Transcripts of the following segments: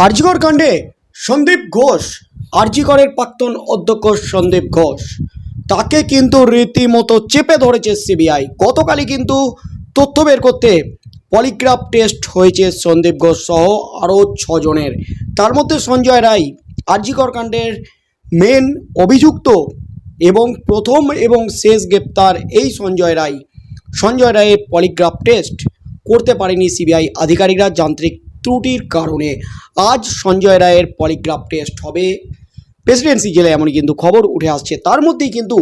আরজিকর কাণ্ডে সন্দীপ ঘোষ, আরজিকরের প্রাক্তন অধ্যক্ষ সন্দীপ ঘোষ, তাকে কিন্তু রীতিমতো চেপে ধরেছে সিবিআই। গতকালই কিন্তু তথ্য বের করতে পলিগ্রাফ টেস্ট হয়েছে সন্দীপ ঘোষ সহ আরও 6 জনের। তার মধ্যে সঞ্জয় রায়, আরজিকর কাণ্ডের মেন অভিযুক্ত এবং প্রথম এবং শেষ গ্রেপ্তার এই সঞ্জয় রায়ের পলিগ্রাফ টেস্ট করতে পারেনি সিবিআই আধিকারিকরা যান্ত্রিক ত্রুটির কারণে। আজ সঞ্জয় রায়ের পলিগ্রাফ টেস্ট হবে প্রেসিডেন্সি জেলে, এমনই কিন্তু খবর উঠে আসছে। তার মধ্যেই কিন্তু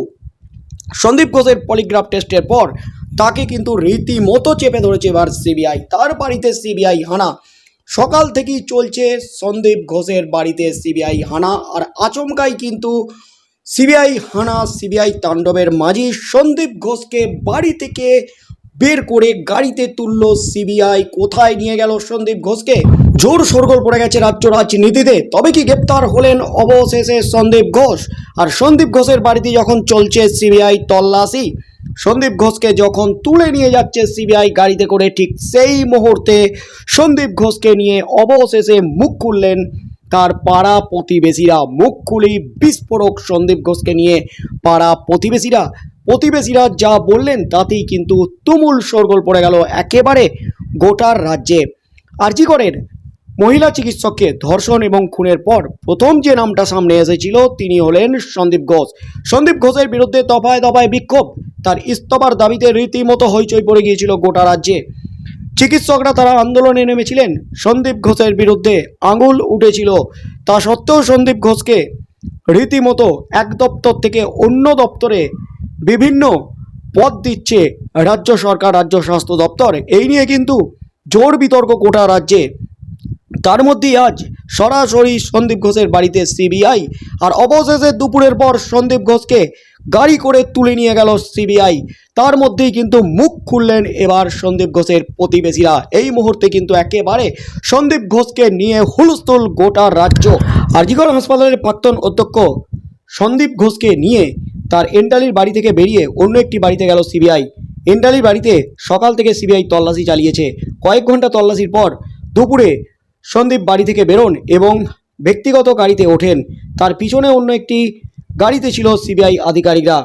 সন্দীপ ঘোষের পলিগ্রাফ টেস্টের পর তাকে কিন্তু রীতিমতো চেপে ধরেছে এবার সিবিআই। তার বাড়িতে সিবিআই হানা, সকাল থেকেই চলছে সন্দীপ ঘোষের বাড়িতে সিবিআই হানা। আর আচমকাই কিন্তু সিবিআই হানা, সিবিআই তাণ্ডবের মাঝে সন্দীপ ঘোষকে বাড়ি থেকে বের করে গাড়িতে তুলল সিবিআই। কোথায় নিয়ে গেল সন্দীপ ঘোষকে? জোর শোরগোল পড়ে গেছে রাজ্য রাজনীতিতে। তবে কি গ্রেপ্তার হলেন অবশেষে সন্দীপ ঘোষ? আর সন্দীপ ঘোষের বাড়িতে যখন চলছে সিবিআই তল্লাশি, সন্দীপ ঘোষকে যখন তুলে নিয়ে যাচ্ছে সিবিআই গাড়িতে করে, ঠিক সেই মুহূর্তে সন্দীপ ঘোষকে নিয়ে অবশেষে মুখ খুললেন তার পাড়া প্রতিবেশীরা। মুখ খুলি বিস্ফোরক সন্দীপ ঘোষকে নিয়ে পাড়া প্রতিবেশীরা যা বললেন তাতেই কিন্তু তুমুল শোরগোল পড়ে গেল একেবারে গোটার রাজ্যে। আরজিকরের মহিলা চিকিৎসককে ধর্ষণ এবং খুনের পর প্রথম যে নামটা সামনে এসেছিল তিনি হলেন সন্দীপ ঘোষ। সন্দীপ ঘোষের বিরুদ্ধে দফায় দফায় বিক্ষোভ, তার ইস্তফার দাবিতে রীতিমতো হইচই পড়ে গিয়েছিল গোটা রাজ্যে। চিকিৎসকরা তারা আন্দোলনে নেমেছিলেন, সন্দীপ ঘোষের বিরুদ্ধে আঙুল উঠেছিল। তা সত্ত্বেও সন্দীপ ঘোষকে রীতিমতো এক দপ্তর থেকে অন্য দপ্তরে বিভিন্ন পদ দিচ্ছে রাজ্য সরকার, রাজ্য স্বাস্থ্য দপ্তর। এই নিয়ে কিন্তু জোর বিতর্ক গোটা রাজ্যে। তার মধ্যেই আজ সরাসরি সন্দীপ ঘোষের বাড়িতে সিবিআই, আর অবশেষে দুপুরের পর সন্দীপ ঘোষকে গাড়ি করে তুলে নিয়ে গেল সিবিআই। তার মধ্যেই কিন্তু মুখ খুললেন এবার সন্দীপ ঘোষের প্রতিবেশীরা। এই মুহূর্তে কিন্তু একেবারে সন্দীপ ঘোষকে নিয়ে হুলস্থুল গোটা রাজ্য। আরজিকর হাসপাতালের প্রাক্তন অধ্যক্ষ সন্দীপ ঘোষকে নিয়ে তার এন্টালির বাড়ি থেকে বেরিয়ে অন্য একটি বাড়িতে গেল সিবিআই। এন্টালির বাড়িতে সকাল থেকে সিবিআই তল্লাশি চালিয়েছে। কয়েক ঘন্টা তল্লাশির পর দুপুরে সন্দীপ বাড়ি থেকে বেরোন এবং ব্যক্তিগত গাড়িতে ওঠেন। তার পিছনে অন্য একটি গাড়িতে ছিল সিবিআই আধিকারিকরা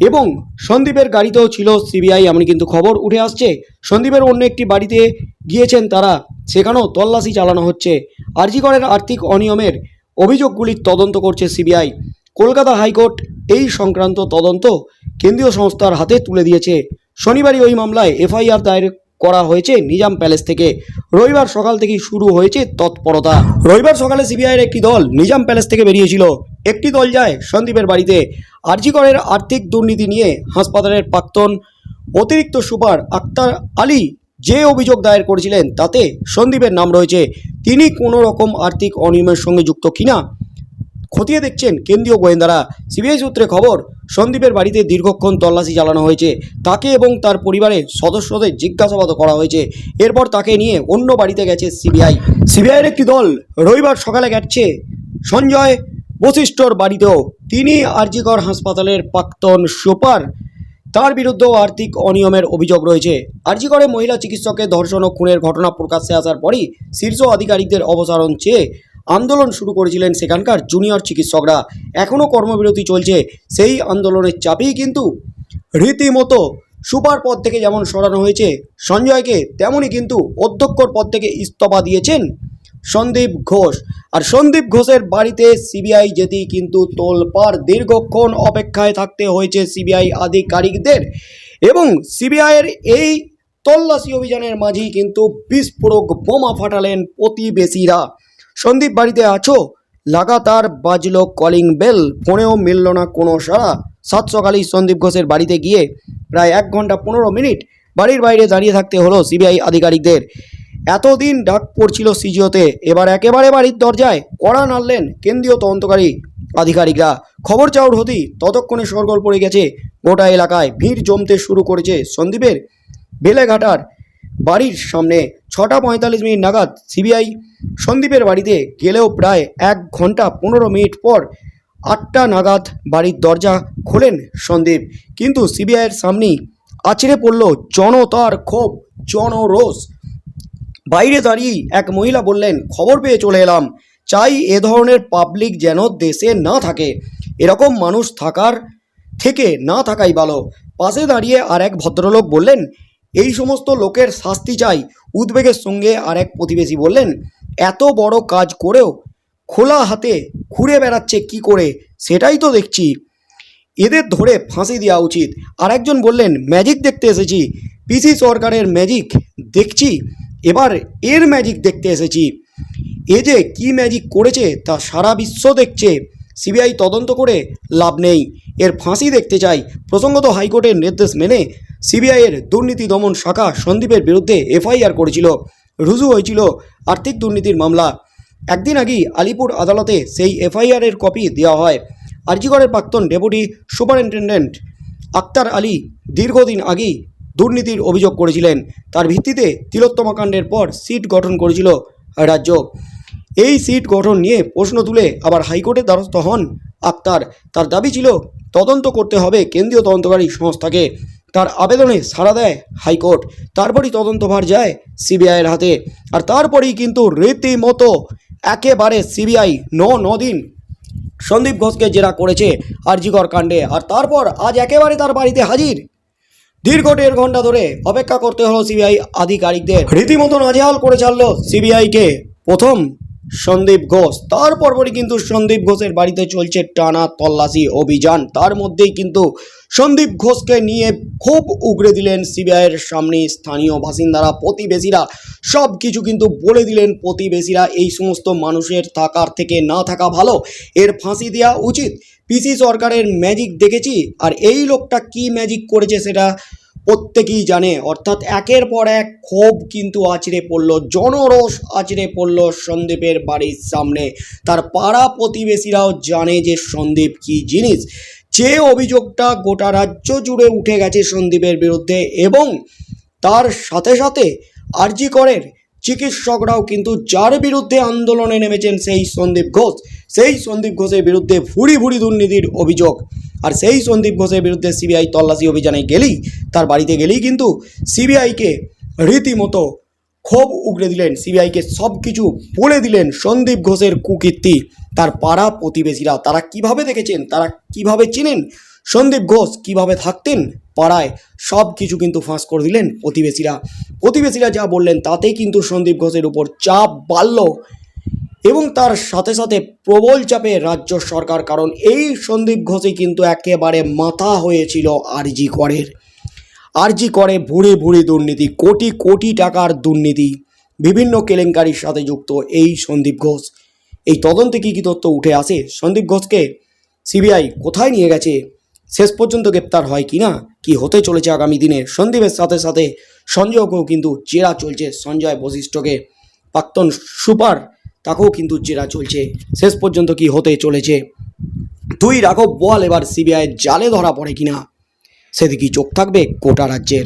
এবং সন্দীপের গাড়িতেও ছিল সিবিআই, এমন কিন্তু খবর উঠে আসছে। সন্দীপের অন্য একটি বাড়িতে গিয়েছেন তারা, সেখানেও তল্লাশি চালানো হচ্ছে। আরজিকরের আর্থিক অনিয়মের অভিযোগগুলির তদন্ত করছে সিবিআই। কলকাতা হাইকোর্ট এই সংক্রান্ত তদন্ত কেন্দ্রীয় সংস্থার হাতে তুলে দিয়েছে। শনিবারই ওই মামলায় এফআইআর দায়ের করা হয়েছে নিজাম প্যালেস থেকে। রবিবার সকাল থেকেই শুরু হয়েছে তৎপরতা। রবিবার সকালে সিবিআইয়ের একটি দল নিজাম প্যালেস থেকে বেরিয়েছিল। একটি দল যায় সন্দীপের বাড়িতে। আরজিকরের আর্থিক দুর্নীতি নিয়ে হাসপাতালের প্রাক্তন অতিরিক্ত সুপার আক্তার আলী যে অভিযোগ দায়ের করেছিলেন তাতে সন্দীপের নাম রয়েছে। তিনি কোনো রকম আর্থিক অনিয়মের সঙ্গে যুক্ত কিনা খতিয়ে দেখছেন কেন্দ্রীয় গোয়েন্দারা। সিবিআই সূত্রে খবর, সন্দীপের বাড়িতে দীর্ঘক্ষণ তল্লাশি চালানো হয়েছে। তাকে এবং তার পরিবারের সদস্যদের জিজ্ঞাসাবাদ করা হয়েছে। এরপর তাকে নিয়ে অন্য বাড়িতে গেছে সিবিআই। সিবিআইয়ের একটি দল রবিবার সকালে গেছে সঞ্জয় বশিষ্ঠর বাড়িতেও। তিনি আরজিকর হাসপাতালের প্রাক্তন সুপার, তার বিরুদ্ধেও আর্থিক অনিয়মের অভিযোগ রয়েছে। আরজিকরে মহিলা চিকিৎসকের ধর্ষণ ও খুনের ঘটনা প্রকাশ্যে আসার পরই শীর্ষ আধিকারিকদের অপসারণ চেয়ে আন্দোলন শুরু করেছিলেন সেখানকার জুনিয়র চিকিৎসকরা। এখনও কর্মবিরতি চলছে। সেই আন্দোলনের চাপেই কিন্তু রীতিমতো সুপার পদ থেকে যেমন সরানো হয়েছে সঞ্জয়কে, তেমনই কিন্তু অধ্যক্ষর পদ থেকে ইস্তফা দিয়েছেন সন্দীপ ঘোষ। আর সন্দীপ ঘোষের বাড়িতে সিবিআই যেতেই কিন্তু তোলপাড়। দীর্ঘক্ষণ অপেক্ষায় থাকতে হয়েছে সিবিআই আধিকারিকদের এবং সিবিআইয়ের এই তল্লাশি অভিযানের মাঝেই কিন্তু বিস্ফোরক বোমা ফাটালেন প্রতিবেশীরা। সন্দীপ বাড়িতে আছো? লাগাতার বাজলো কলিং বেল, ফোনেও মিলল না কোনো সাড়া। সাত সকালেই সন্দীপ ঘোষের বাড়িতে গিয়ে প্রায় 1 ঘন্টা 15 মিনিট বাড়ির বাইরে দাঁড়িয়ে থাকতে হলো সিবিআই আধিকারিকদের। এতদিন ডাক পড়ছিল সিজিওতে, এবার একেবারে বাড়ির দরজায় কড়া নাড়লেন কেন্দ্রীয় তদন্তকারী আধিকারিকরা। খবর চাউর হতেই ততক্ষণে শোরগোল পড়ে গেছে গোটা এলাকায়। ভিড় জমতে শুরু করেছে সন্দীপের বেলেঘাটার বাড়ির সামনে। 6টা 45 মিনিট নাগাদ সিবিআই সন্দীপের বাড়িতে গেলেও প্রায় 1 ঘন্টা 15 মিনিট পর 8টা নাগাদ বাড়ির দরজা খোলেন সন্দীপ। কিন্তু সিবিআইয়ের সামনেই আছড়ে পড়ল জনতার ক্ষোভ, জনরোষ। বাইরে দাঁড়িয়ে এক মহিলা বললেন, খবর পেয়ে চলে এলাম, চাই এ ধরনের পাবলিক যেন দেশে না থাকে, এরকম মানুষ থাকার থেকে না থাকাই ভালো। পাশে দাঁড়িয়ে আর এক ভদ্রলোক বললেন, এই সমস্ত লোকের শাস্তি চাই। উদ্বেগের সঙ্গে আর এক প্রতিবেশী বললেন, এত বড় কাজ করেও খোলা হাতে ঘুরে বেড়াচ্ছে কি করে, সেটাই তো দেখছি, এদের ধরে ফাঁসি দেওয়া উচিত। আর একজন বললেন, ম্যাজিক দেখতে এসেছি, পিসি সরকারের ম্যাজিক দেখছি, এবার এর ম্যাজিক দেখতে এসেছি। এ যে কী ম্যাজিক করেছে তা সারা বিশ্ব দেখছে, সিবিআই তদন্ত করে লাভ নেই, এর ফাঁসি দেখতে চাই। প্রসঙ্গত হাইকোর্টের নির্দেশ মেনে সিবিআইয়ের দুর্নীতি দমন শাখা সন্দীপের বিরুদ্ধে এফআইআর করেছিল, রুজু হয়েছিল আর্থিক দুর্নীতির মামলা। একদিন আগেই আলিপুর আদালতে সেই এফআইআরের কপি দেওয়া হয়। আরজিকরের প্রাক্তন ডেপুটি সুপারিনটেন্ডেন্ট আক্তার আলী দীর্ঘদিন আগেই দুর্নীতির অভিযোগ করেছিলেন। তার ভিত্তিতে তিলোত্তমা কাণ্ডের পর সিট গঠন করেছিল রাজ্য। এই সিট গঠন নিয়ে প্রশ্ন তুলে আবার হাইকোর্টের দ্বারস্থ হন আক্তার। তার দাবি ছিল তদন্ত করতে হবে কেন্দ্রীয় তদন্তকারী সংস্থাকে। তার আবেদনে সাড়া দেয় হাইকোর্ট। তারপরই তদন্তভার যায় সিবিআইয়ের হাতে। আর তারপরেই কিন্তু রীতিমতো একেবারে সিবিআই দিন সন্দীপ ঘোষকে জেরা করেছে আরজিকর কাণ্ডে। আর তারপর আজ একেবারে তার বাড়িতে হাজির। দীর্ঘ 1.5 ঘন্টা ধরে অপেক্ষা করতে হলো সিবিআই আধিকারিকদের। রীতিমতো নাজেহাল করে ছাড়লো সিবিআইকে প্রথম সন্দীপ ঘোষ। তারপরই কিন্তু সন্দীপ ঘোষের বাড়িতে চলছে টানা তল্লাশি অভিযান। তার মধ্যেই কিন্তু সন্দীপ ঘোষকে নিয়ে খুব উগরে দিলেন সিবিআইয়ের সামনে স্থানীয় বাসিন্দারা, প্রতিবেশীরা, সব কিছু কিন্তু বলে দিলেন প্রতিবেশীরা, এই সমস্ত মানুষের থাকার থেকে না থাকা ভালো, এর ফাঁসি দেওয়া উচিত। পিসি সরকারের ম্যাজিক দেখেছি, আর এই লোকটা কি ম্যাজিক করেছে সেটা প্রত্যেকেই জানে। অর্থাৎ একের পর এক ক্ষোভ কিন্তু আছড়ে পড়ল, জনরোষ আছড়ে পড়ল সন্দীপের বাড়ির সামনে। তার পাড়া প্রতিবেশীরাও জানে যে সন্দীপ কি জিনিস। যে অভিযোগটা গোটা রাজ্য জুড়ে উঠে গেছে সন্দীপের বিরুদ্ধে, এবং তার সাথে সাথে আরজিকরের চিকিৎসকরাও কিন্তু যার বিরুদ্ধে আন্দোলনে নেমেছেন সেই সন্দীপ ঘোষ। সেই সন্দীপ ঘোষের বিরুদ্ধে ভুরি ভুরি দুর্নীতির অভিযোগ। আর সেই সন্দীপ ঘোষের বিরুদ্ধে সিবিআই তল্লাশি অভিযানে গেলেই, তার বাড়িতে গেলেই কিন্তু সিবিআইকে রীতিমতো ক্ষোভ উগরে দিলেন, সিবিআইকে সব কিছু বলে দিলেন সন্দীপ ঘোষের কুকীর্তি। তার পাড়া প্রতিবেশীরা তারা কিভাবে দেখেছেন, তারা কিভাবে চিনেন সন্দীপ ঘোষ, কিভাবে থাকতেন পাড়ায়, সব কিছু কিন্তু ফাঁস করে দিলেন প্রতিবেশীরা যা বললেন তাতেই কিন্তু সন্দীপ ঘোষের উপর চাপ বাড়ল, এবং তার সাথে সাথে প্রবল চাপে রাজ্য সরকার। কারণ এই সন্দীপ ঘোষই কিন্তু একেবারে মাথা হয়েছিল আরজি করে ভুড়ি ভুড়ি দুর্নীতি, কোটি কোটি টাকার দুর্নীতি, বিভিন্ন কেলেঙ্কারির সাথে যুক্ত এই সন্দীপ ঘোষ। এই তদন্তে কী তথ্য উঠে আসে, সন্দীপ ঘোষকে সিবিআই কোথায় নিয়ে গেছে, শেষ পর্যন্ত গ্রেপ্তার হয় কি না, কি হতে চলেছে আগামী দিনে। সন্দীপের সাথে সাথে সঞ্জয়কেও কিন্তু জেরা চলছে, সঞ্জয় বশিষ্ঠকে, প্রাক্তন সুপার, তাকেও কিন্তু জেরা চলছে। শেষ পর্যন্ত কি হতে চলেছে, তুই রাঘব বল এবার সিবিআইয়ের জালে ধরা পড়ে কিনা, সেদিকেই চোখ থাকবে গোটা রাজ্যের।